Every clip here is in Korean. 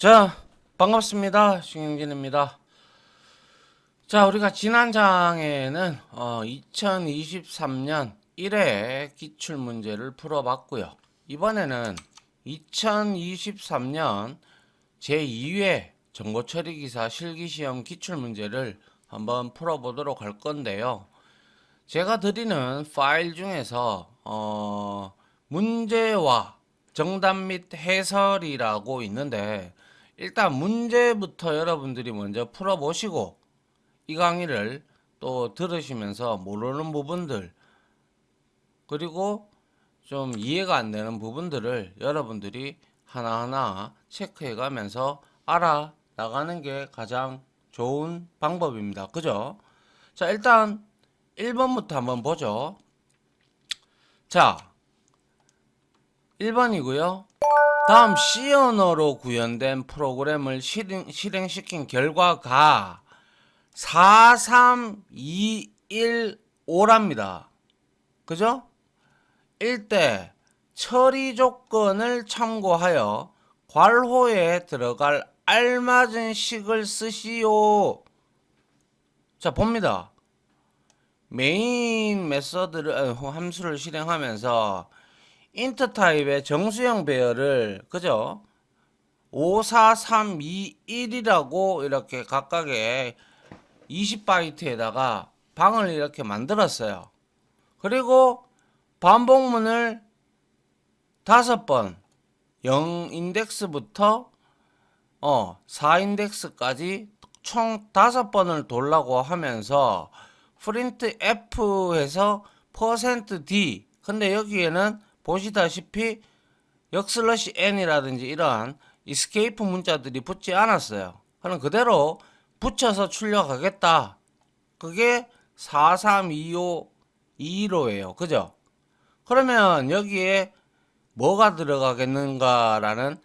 자, 반갑습니다. 신경진입니다. 자, 우리가 지난 장에는 2023년 1회 기출문제를 풀어봤고요. 이번에는 2023년 제2회 정보처리기사 실기시험 기출문제를 한번 풀어보도록 할 건데요. 제가 드리는 파일 중에서 문제와 정답 및 해설이라고 있는데, 일단 문제부터 여러분들이 먼저 풀어보시고 이 강의를 또 들으시면서 모르는 부분들, 그리고 좀 이해가 안 되는 부분들을 여러분들이 하나하나 체크해 가면서 알아나가는 게 가장 좋은 방법입니다. 그죠? 자, 일단 1번부터 한번 보죠. 자, 1번이고요. 다음 C 언어로 구현된 프로그램을 실행시킨 결과가 43215랍니다. 그죠? 1대 처리 조건을 참고하여 괄호에 들어갈 알맞은 식을 쓰시오. 자, 봅니다. 메인 메서드를 함수를 실행하면서 인트 타입의 정수형 배열을 그죠? 5, 4, 3, 2, 1이라고 이렇게 각각의 20바이트에다가 방을 이렇게 만들었어요. 그리고 반복문을 5번 0인덱스부터 4인덱스까지 총 5번을 돌라고 하면서 프린트 F 해서 %D, 근데 여기에는 보시다시피 역슬러시 n이라든지 이러한 이스케이프 문자들이 붙지 않았어요. 그럼 그대로 붙여서 출력하겠다. 그게 4325215예요. 그죠? 그러면 여기에 뭐가 들어가겠는가라는,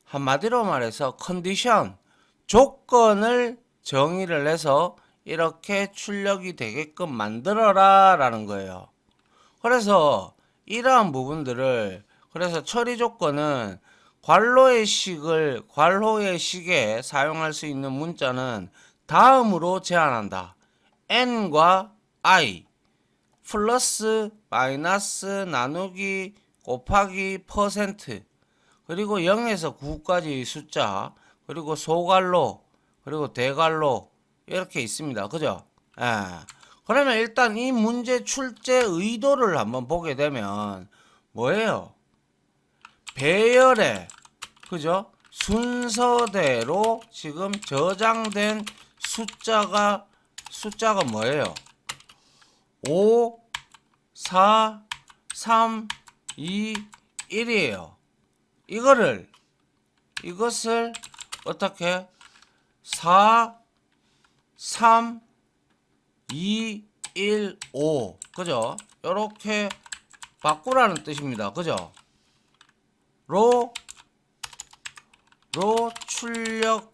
한마디로 말해서 컨디션, 조건을 정의를 해서 이렇게 출력이 되게끔 만들어라 라는 거예요. 그래서 이러한 부분들을, 그래서 처리 조건은 괄호의 식에 사용할 수 있는 문자는 다음으로 제한한다. n과 i 플러스 마이너스 나누기 곱하기 퍼센트, 그리고 0에서 9까지 숫자, 그리고 소괄호, 그리고 대괄호 이렇게 있습니다. 그죠? 예. 그러면 일단 이 문제 출제 의도를 한번 보게 되면 뭐예요? 배열의 그죠? 순서대로 지금 저장된 숫자가 뭐예요? 5, 4, 3, 2, 1이에요. 이것을 어떻게 4, 3, 2, 1, 5 그죠? 요렇게 바꾸라는 뜻입니다. 그죠? 로 출력하는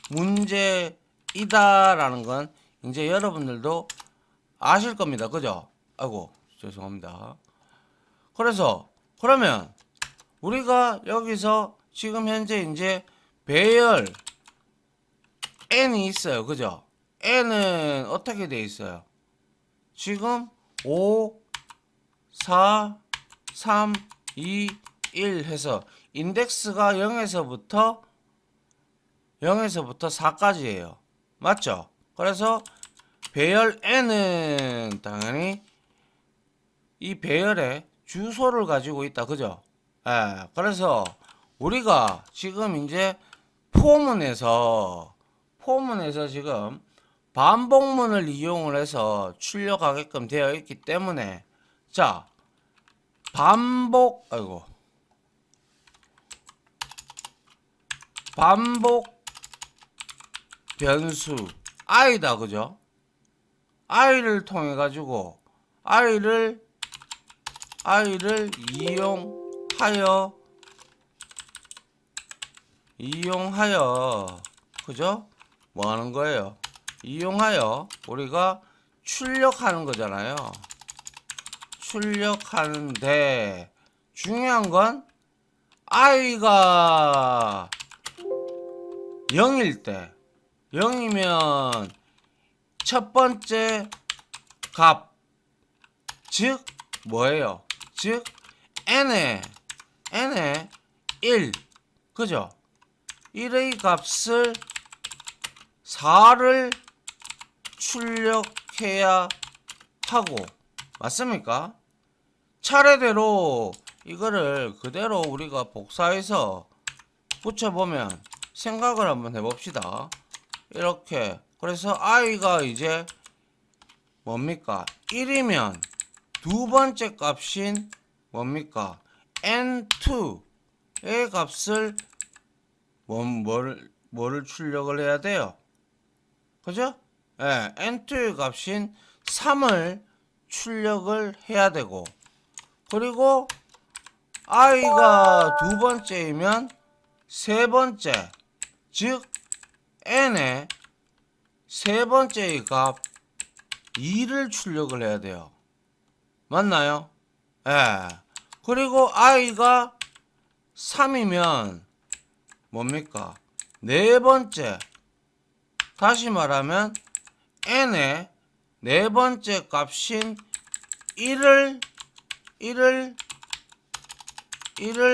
문제이다라는 건 이제 여러분들도 아실 겁니다. 그죠? 아이고, 죄송합니다. 그래서 그러면 우리가 여기서 지금 현재 이제 배열 n이 있어요. 그죠? n은 어떻게 돼 있어요? 지금 5, 4, 3, 2, 1 해서 인덱스가 0에서부터 4까지예요. 맞죠? 그래서 배열 n은 당연히 이 배열의 주소를 가지고 있다. 그죠? 예, 그래서 우리가 지금 이제 포문에서 지금 반복문을 이용을 해서 출력하게끔 되어 있기 때문에, 자, 반복 변수 i다. 그죠? i를 통해 가지고 i를 이용하여 그죠? 뭐 하는 거예요? 이용하여 우리가 출력하는 거잖아요. 출력하는데 중요한 건 i가 0일 때 0이면 첫 번째 값, 즉 뭐예요? 즉 n의 1, 그죠? 1의 값을 4를 출력해야 하고, 맞습니까? 차례대로 이거를 그대로 우리가 복사해서 붙여보면 생각을 한번 해봅시다. 이렇게. 그래서 i가 이제 뭡니까? 1이면 두 번째 값인 뭡니까? n2의 값을 뭐를 출력을 해야 돼요? 그죠? 예, n2의 값인 3을 출력을 해야 되고, 그리고 i가 두 번째이면 세 번째, 즉 n의 세 번째의 값 2를 출력을 해야 돼요. 맞나요? 예. 그리고 i가 3이면 뭡니까? 네 번째, 다시 말하면 n의 네 번째 값인 1을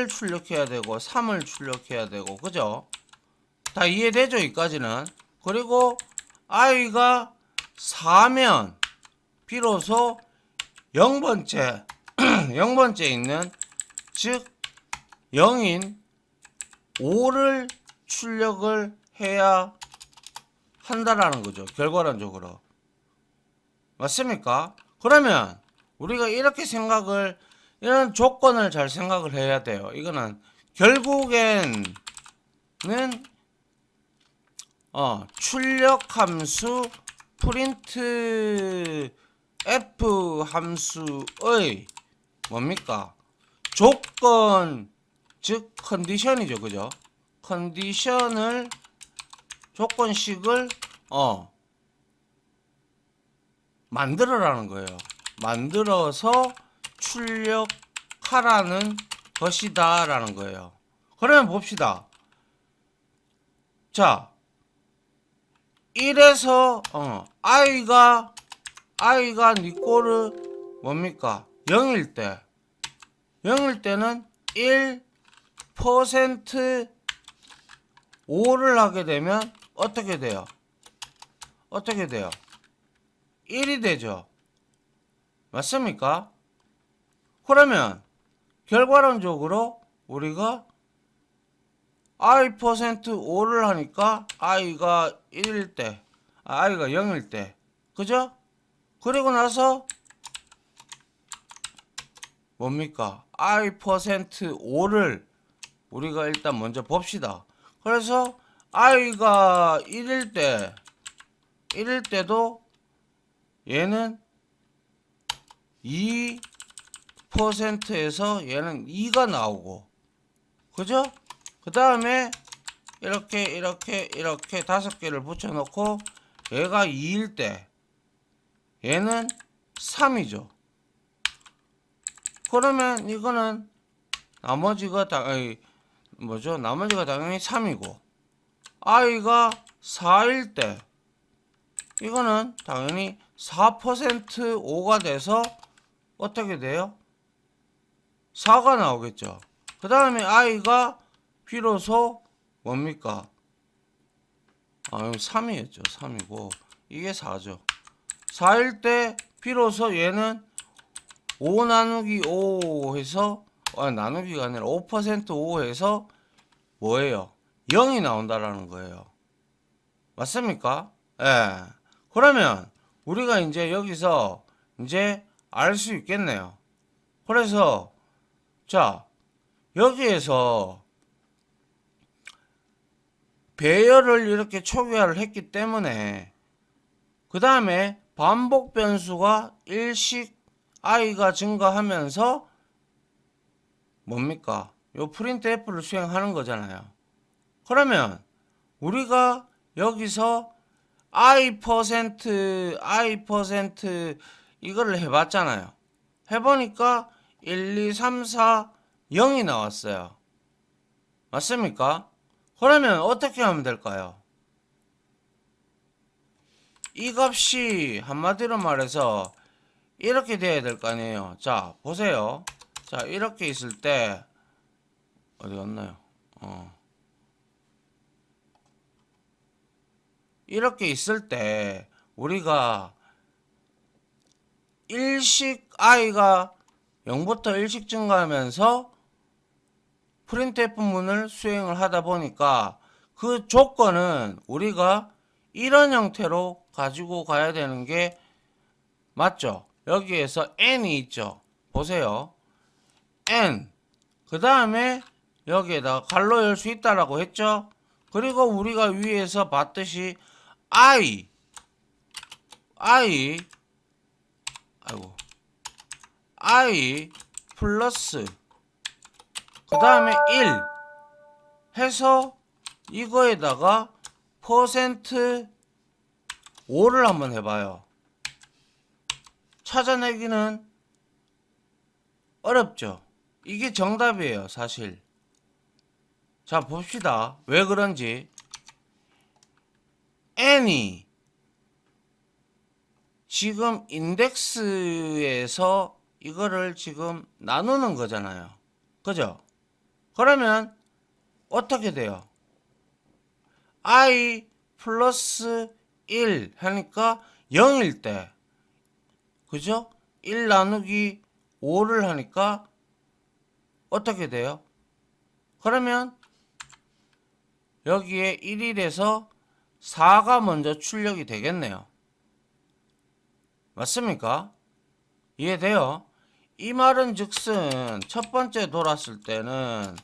출력해야 되고 3을 출력해야 되고, 그죠? 다 이해되죠? 여기까지는. 그리고 i가 4면 비로소 0번째 0번째 있는, 즉 0인 5를 출력을 해야 한다라는 거죠. 결과론적으로. 맞습니까? 그러면 우리가 이렇게 이런 조건을 잘 생각을 해야 돼요. 이거는 결국에는 출력 함수 프린트 f 함수의 뭡니까? 조건, 즉 컨디션이죠. 그죠? 조건식을 만들어라는 거예요. 만들어서 출력하라는 것이다 라는 거예요. 그러면 봅시다. 자, 1에서 i가 니꼬르 뭡니까? 0일 때는 1% 5를 하게 되면 어떻게 돼요? 1이 되죠. 맞습니까? 그러면 결과론적으로 우리가 i%5를 하니까 i가 1일 때, i가 0일 때, 그죠? 그리고 나서 뭡니까? i%5를 우리가 일단 먼저 봅시다. 그래서 i가 1일 때도 얘는 2%에서 얘는 2가 나오고, 그죠? 그 다음에 이렇게 다섯 개를 붙여놓고 얘가 2일 때 얘는 3이죠. 그러면 이거는 나머지가 당연히 3이고, i가 4일 때 이거는 당연히 4% 5가 돼서 어떻게 돼요? 4가 나오겠죠. 그 다음에 i가 비로소 뭡니까? 여기 3이었죠. 3이고 이게 4죠. 4일 때 비로소 얘는 5 나누기 5 해서 나누기가 아니라 5% 5 해서 뭐예요? 0이 나온다라는 거예요. 맞습니까? 예. 그러면 우리가 이제 여기서 이제 알 수 있겠네요. 그래서 자, 여기에서 배열을 이렇게 초기화를 했기 때문에 그 다음에 반복 변수가 일씩 i가 증가하면서 뭡니까? 요 printf를 수행하는 거잖아요. 그러면 우리가 여기서 i% 이거를 해봤잖아요. 해보니까 1, 2, 3, 4, 0이 나왔어요. 맞습니까? 그러면 어떻게 하면 될까요? 이 값이 한마디로 말해서 이렇게 돼야 될 거 아니에요. 자, 보세요. 자, 이렇게 있을 때 어디 갔나요? 이렇게 있을 때 우리가 일식 i가 0부터 일식 증가하면서 프린트F 문을 수행을 하다 보니까 그 조건은 우리가 이런 형태로 가지고 가야 되는 게 맞죠? 여기에서 n이 있죠. 보세요. n 그 다음에 여기에다가 갈로 열 수 있다라고 했죠. 그리고 우리가 위에서 봤듯이 i 아이고 i 플러스 그 다음에 1 해서 이거에다가 퍼센트 5를 한번 해봐요. 찾아내기는 어렵죠. 이게 정답이에요, 사실. 자, 봅시다. 왜 그런지. n이 지금 인덱스에서 이거를 지금 나누는 거잖아요. 그죠? 그러면 어떻게 돼요? i 플러스 1 하니까 0일 때, 그죠? 1 나누기 5를 하니까 어떻게 돼요? 그러면 여기에 1일에서 4가 먼저 출력이 되겠네요. 맞습니까? 이해돼요? 이 말은 즉슨 첫 번째 돌았을 때는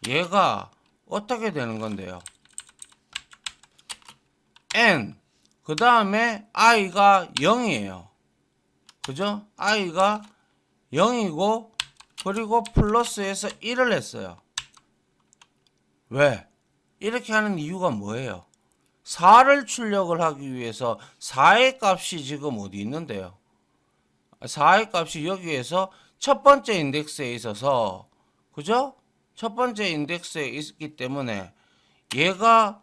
얘가 어떻게 되는 건데요? n 그 다음에 i가 0이에요. 그죠? i가 0이고 그리고 플러스에서 1을 했어요. 왜? 이렇게 하는 이유가 뭐예요? 4를 출력을 하기 위해서 4의 값이 지금 어디 있는데요? 4의 값이 여기에서 첫 번째 인덱스에 있어서, 그죠? 첫 번째 인덱스에 있기 때문에 얘가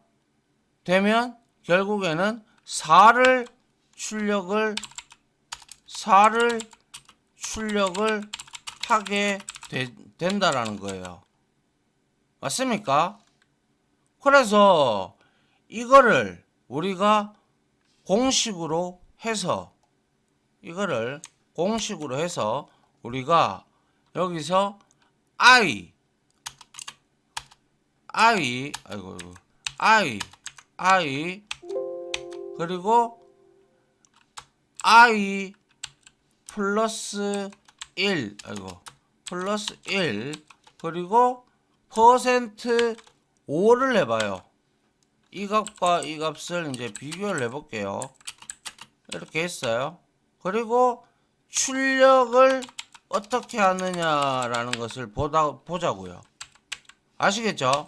되면 결국에는 4를 출력을 하게 된다라는 거예요. 맞습니까? 그래서 이거를 우리가 공식으로 해서 우리가 여기서 i 그리고 i 플러스 1 그리고 퍼센트 5를 해봐요. 이 값과 이 값을 이제 비교를 해볼게요. 이렇게 했어요. 그리고 출력을 어떻게 하느냐라는 것을 보자고요. 아시겠죠?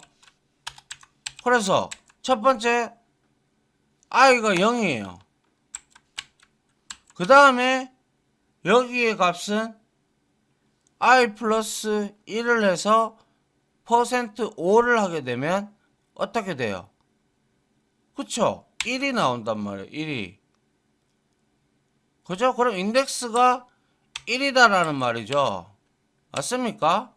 그래서 첫 번째 i가 0이에요. 그 다음에 여기의 값은 i 플러스 1을 해서 퍼센트 5를 하게 되면 어떻게 돼요? 그쵸? 1이 나온단 말이에요. 1이. 그죠? 그럼 인덱스가 1이다라는 말이죠. 맞습니까?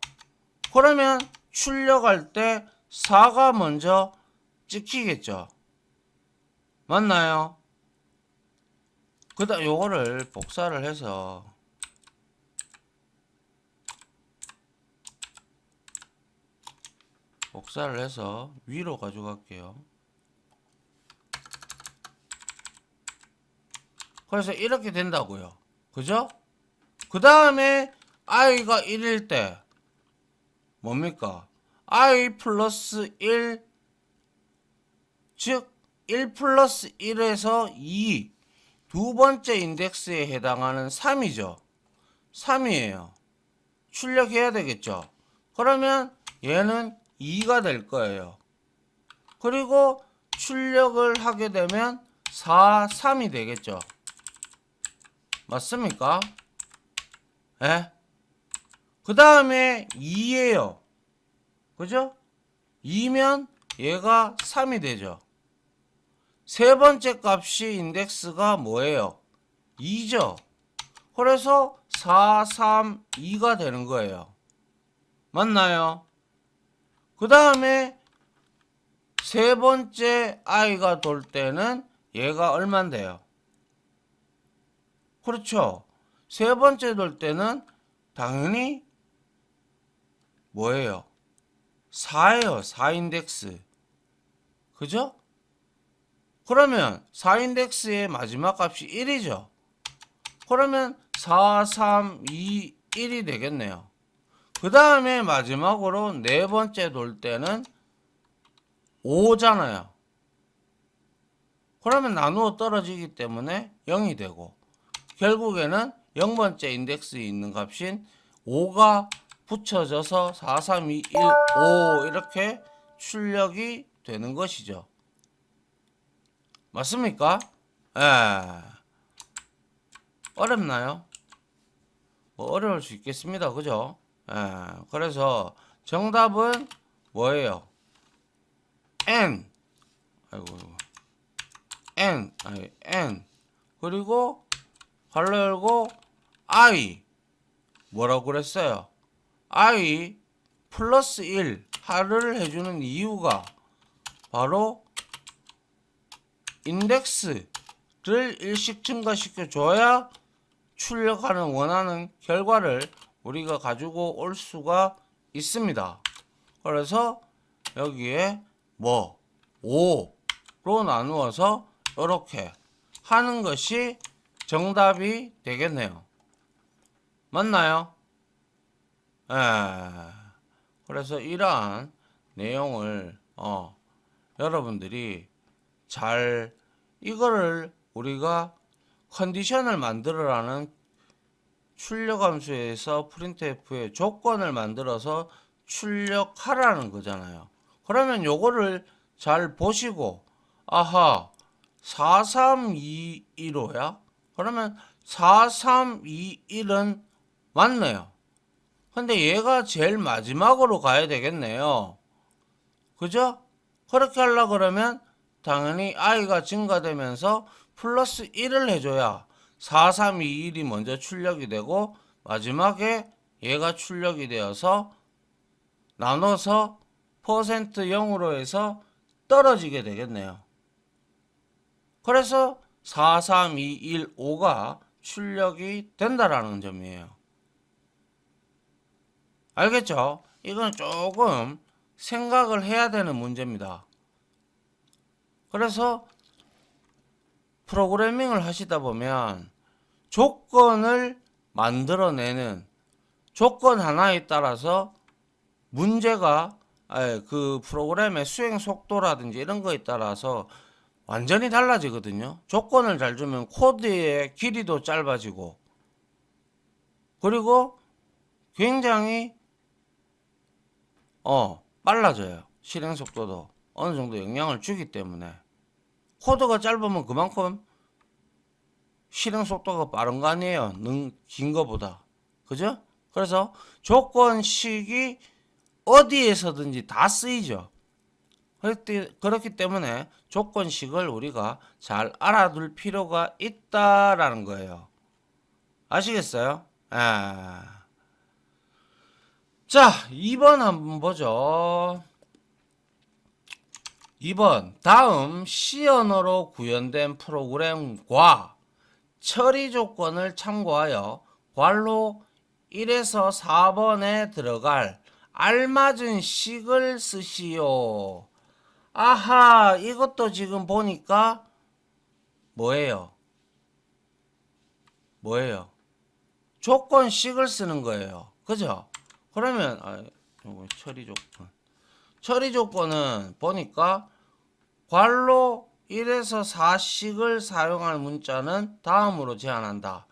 그러면 출력할 때 4가 먼저 찍히겠죠. 맞나요? 그 다음 요거를 복사를 해서 위로 가져갈게요. 그래서 이렇게 된다고요. 그죠? 그 다음에 i가 1일 때 뭡니까? i 플러스 1 즉 1 플러스 1에서 2 두 번째 인덱스에 해당하는 3이죠. 3이에요. 출력해야 되겠죠. 그러면 얘는 2가 될 거예요. 그리고 출력을 하게 되면 4, 3이 되겠죠. 맞습니까? 예? 그 다음에 2예요. 그죠? 2면 얘가 3이 되죠. 세 번째 값이 인덱스가 뭐예요? 2죠. 그래서 4, 3, 2가 되는 거예요. 맞나요? 그 다음에 세 번째 i가 돌 때는 얘가 얼만데요? 그렇죠. 세 번째 돌 때는 당연히 뭐예요? 4예요. 4인덱스. 그죠? 그러면 4인덱스의 마지막 값이 1이죠. 그러면 4, 3, 2, 1이 되겠네요. 그 다음에 마지막으로 네 번째 돌 때는 5잖아요. 그러면 나누어 떨어지기 때문에 0이 되고 결국에는 0번째 인덱스에 있는 값인 5가 붙여져서 4, 3, 2, 1, 5 이렇게 출력이 되는 것이죠. 맞습니까? 예. 어렵나요? 뭐 어려울 수 있겠습니다. 그죠? 예. 그래서 정답은 뭐예요? n. 아이고. n. 그리고 괄호 열고 i. 뭐라고 그랬어요? i 플러스 1 할을 해주는 이유가 바로 인덱스를 일씩 증가시켜 줘야 출력하는 원하는 결과를 우리가 가지고 올 수가 있습니다. 그래서 여기에 뭐 5로 나누어서 이렇게 하는 것이 정답이 되겠네요. 맞나요? 그래서 이러한 내용을 여러분들이 잘 이거를 우리가 컨디션을 만들어라는 출력함수에서 printf의 조건을 만들어서 출력하라는 거잖아요. 그러면 요거를 잘 보시고 아하 4321호야? 그러면 4321은 맞네요. 근데 얘가 제일 마지막으로 가야 되겠네요. 그죠? 그렇게 하려고 그러면 당연히 i가 증가되면서 플러스 1을 해줘야 4321이 먼저 출력이 되고 마지막에 얘가 출력이 되어서 나눠서 퍼센트 0으로 해서 떨어지게 되겠네요. 그래서 43215가 출력이 된다라는 점이에요. 알겠죠? 이건 조금 생각을 해야 되는 문제입니다. 그래서 프로그래밍을 하시다 보면 조건을 만들어내는 조건 하나에 따라서 문제가 그 프로그램의 수행 속도라든지 이런 거에 따라서 완전히 달라지거든요. 조건을 잘 주면 코드의 길이도 짧아지고 그리고 굉장히 빨라져요. 실행 속도도 어느 정도 영향을 주기 때문에 코드가 짧으면 그만큼 실행 속도가 빠른 거 아니에요. 긴 거보다. 그죠? 그래서 조건식이 어디에서든지 다 쓰이죠. 그렇기 때문에 조건식을 우리가 잘 알아둘 필요가 있다라는 거예요. 아시겠어요? 자, 2번 한번 보죠. 2번 다음 C 언어로 구현된 프로그램과 처리 조건을 참고하여 괄호 1에서 4번에 들어갈 알맞은 식을 쓰시오. 아하, 이것도 지금 보니까 뭐예요? 조건식을 쓰는 거예요. 그죠? 그러면 처리 조건은 보니까 괄호 1에서 4식을 사용할 문자는 다음으로 제한한다.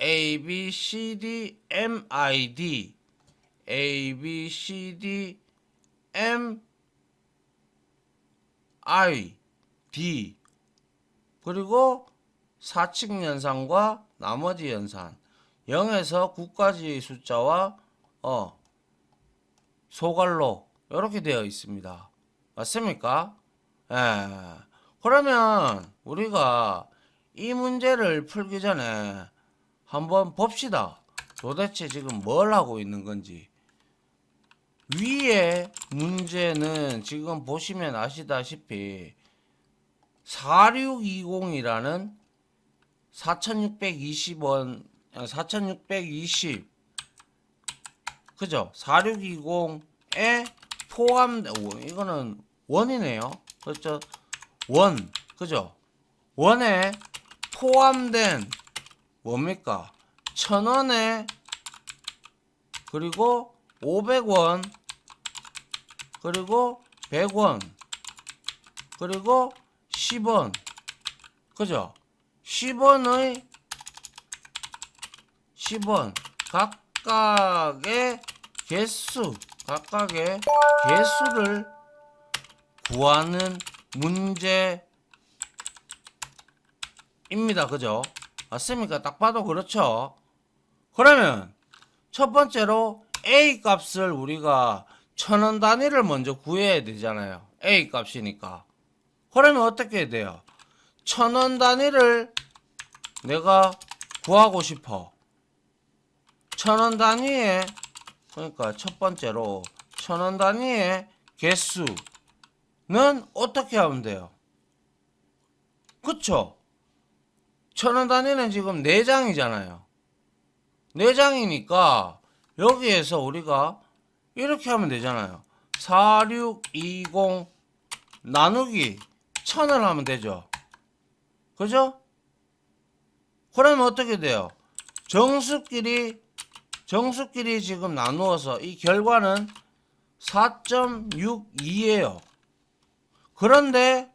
A, B, C, D, M, I, D A, B, C, D, M, I, D 그리고 사칙 연산과 나머지 연산 0에서 9까지의 숫자와 소괄로 이렇게 되어 있습니다. 맞습니까? 예. 그러면 우리가 이 문제를 풀기 전에 한번 봅시다. 도대체 지금 뭘 하고 있는 건지. 위에 문제는 지금 보시면 아시다시피 4620이라는 4620원, 4620, 그죠? 4620에 이거는 원이네요. 그렇죠? 원, 그죠? 원에 포함된 뭡니까? 1000원에 그리고 500원 그리고 100원 그리고 10원, 그죠? 10원의 10원 각각의 개수를 구하는 문제입니다. 그죠? 맞습니까? 딱 봐도 그렇죠. 그러면 첫 번째로 A 값을 우리가 1000원 단위를 먼저 구해야 되잖아요. A 값이니까. 그러면 어떻게 해야 돼요? 1000원 단위를 내가 구하고 싶어. 1000원 단위에, 그러니까 첫 번째로 1000원 단위의 개수는 어떻게 하면 돼요? 그쵸? 1000원 단위는 지금 4장이잖아요. 4장이니까 여기에서 우리가 이렇게 하면 되잖아요. 4620 나누기 1000을 하면 되죠. 그죠? 그러면 어떻게 돼요? 정수끼리 지금 나누어서 이 결과는 4.62예요. 그런데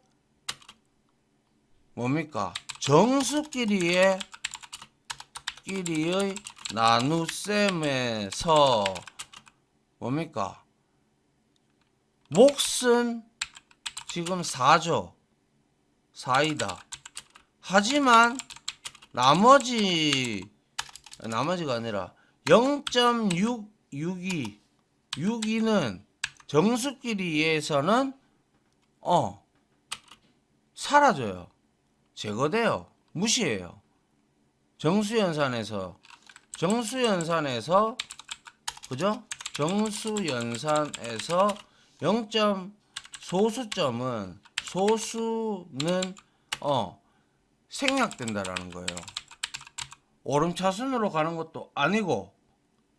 뭡니까? 정수끼리의 나눗셈에서 뭡니까? 몫은 지금 4죠. 4이다. 하지만 나머지가 아니라 0.662는 정수끼리에서는 사라져요. 제거돼요. 무시해요. 정수연산에서 그죠? 정수연산에서 소수는 생략된다라는 거예요. 오름차순으로 가는 것도 아니고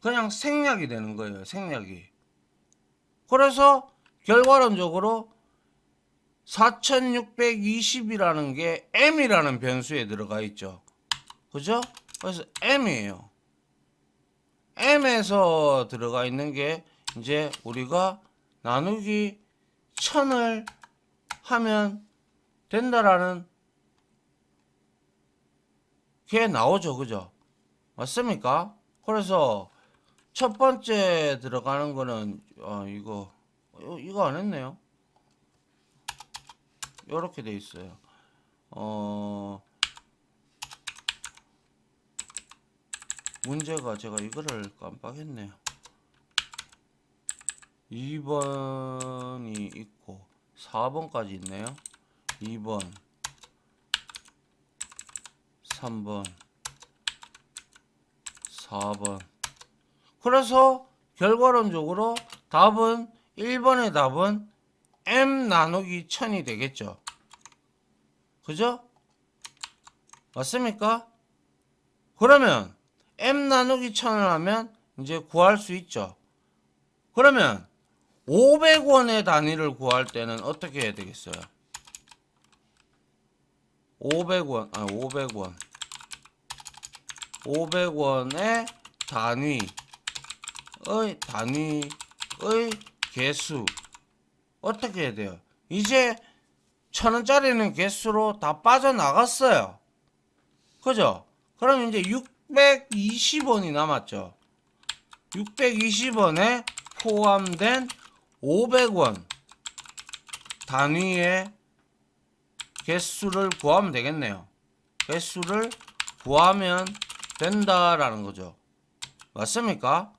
그냥 생략이 되는 거예요. 생략이. 그래서 결과론적으로 4620이라는 게 m이라는 변수에 들어가 있죠. 그죠? 그래서 m이에요. m에서 들어가 있는 게 이제 우리가 나누기 1000을 하면 된다라는 게 나오죠. 그죠? 맞습니까? 그래서 첫 번째 들어가는 거는 이거 안 했네요. 요렇게 돼 있어요. 문제가 제가 이거를 깜빡했네요. 2번이 있고 4번까지 있네요. 2번, 3번, 4번. 그래서 결과론적으로 답은 1번의 답은 m 나누기 1000이 되겠죠. 그죠? 맞습니까? 그러면 m 나누기 1000을 하면 이제 구할 수 있죠. 그러면 500원의 단위를 구할 때는 어떻게 해야 되겠어요? 500원의 단위의 개수 어떻게 해야 돼요? 이제 1000원짜리는 개수로 다 빠져나갔어요. 그죠? 그럼 이제 620원이 남았죠. 620원에 포함된 500원 단위의 개수를 구하면 되겠네요. 개수를 구하면 된다라는 거죠. 맞습니까?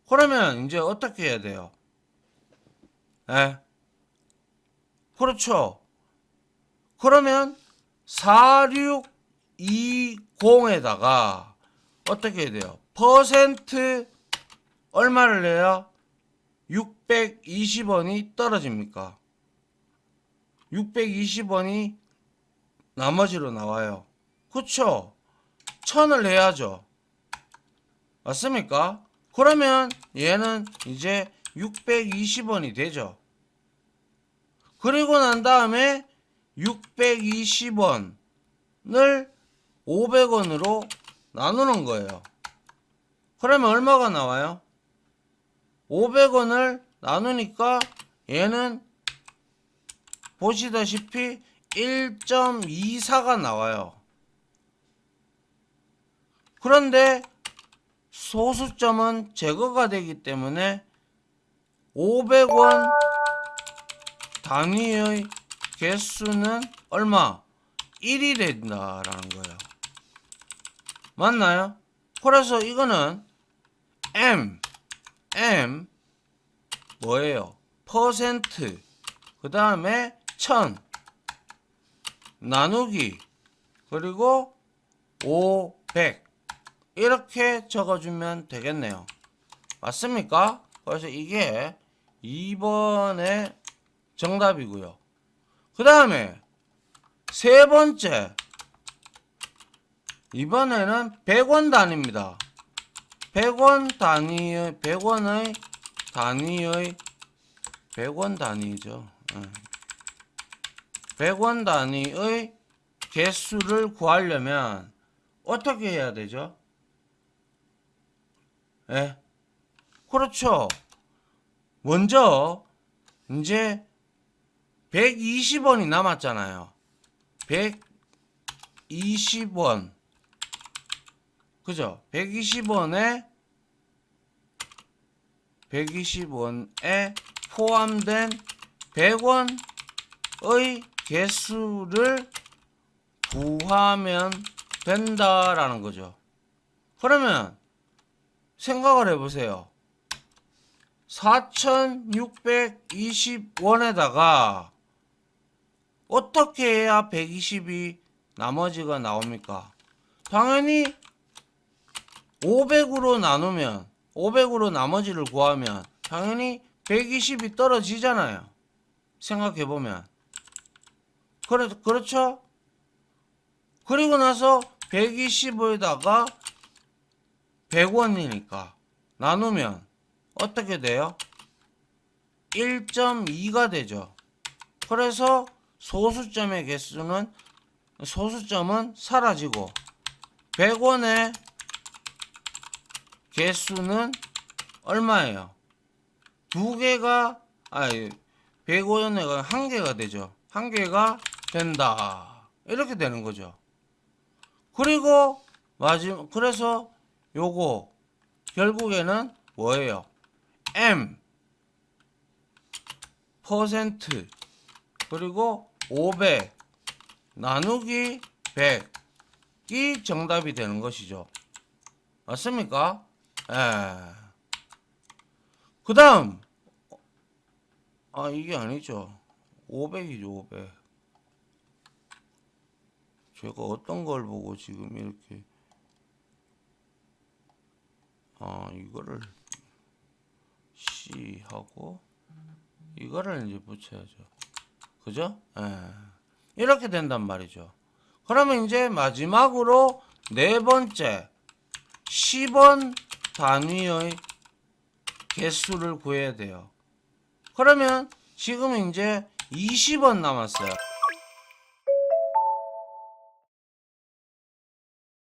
그러면 이제 어떻게 해야 돼요? 네. 그렇죠. 그러면 4620에다가 어떻게 해야 돼요? 퍼센트 얼마를 내야 620원이 떨어집니까? 620원이 나머지로 나와요. 그쵸? 1000을 내야죠. 맞습니까? 그러면 얘는 이제 620원이 되죠. 그리고 난 다음에 620원을 500원으로 나누는 거예요. 그러면 얼마가 나와요? 500원을 나누니까 얘는 보시다시피 1.24가 나와요. 그런데 소수점은 제거가 되기 때문에 500원 단위의 개수는 얼마? 1이 된다라는 거예요. 맞나요? 그래서 이거는 M 뭐예요? 퍼센트 그 다음에 1000 나누기 그리고 500 이렇게 적어주면 되겠네요. 맞습니까? 그래서 이게 2번의 정답이고요. 그 다음에 세 번째 이번에는 100원 단위입니다. 100원 단위의 100원의 단위의 100원 단위죠. 100원 단위의 개수를 구하려면 어떻게 해야 되죠? 예. 그렇죠. 먼저 이제 120원이 남았잖아요. 120원. 그죠? 120원에 포함된 100원의 개수를 구하면 된다라는 거죠. 그러면 생각을 해보세요. 4620원에다가 어떻게 해야 120이 나머지가 나옵니까? 당연히 500으로 나누면 500으로 나머지를 구하면 당연히 120이 떨어지잖아요. 생각해보면 그렇죠? 그리고 나서 120에다가 100원이니까 나누면 어떻게 돼요? 1.2가 되죠. 그래서 소수점의 개수는 소수점은 사라지고 100원의 개수는 얼마예요? 두 개가 100원에 한 개가 되죠. 한 개가 된다. 이렇게 되는 거죠. 그리고 그래서 요거 결국에는 뭐예요? M 퍼센트 그리고 500 나누기 100이 정답이 되는 것이죠. 맞습니까? 그 다음 이게 아니죠. 500이죠. 500 제가 어떤 걸 보고 지금 이렇게 이거를 C 하고 이거를 이제 붙여야죠. 그죠? 이렇게 된단 말이죠. 그러면 이제 마지막으로 네 번째 10원 단위의 개수를 구해야 돼요. 그러면 지금 이제 20원 남았어요.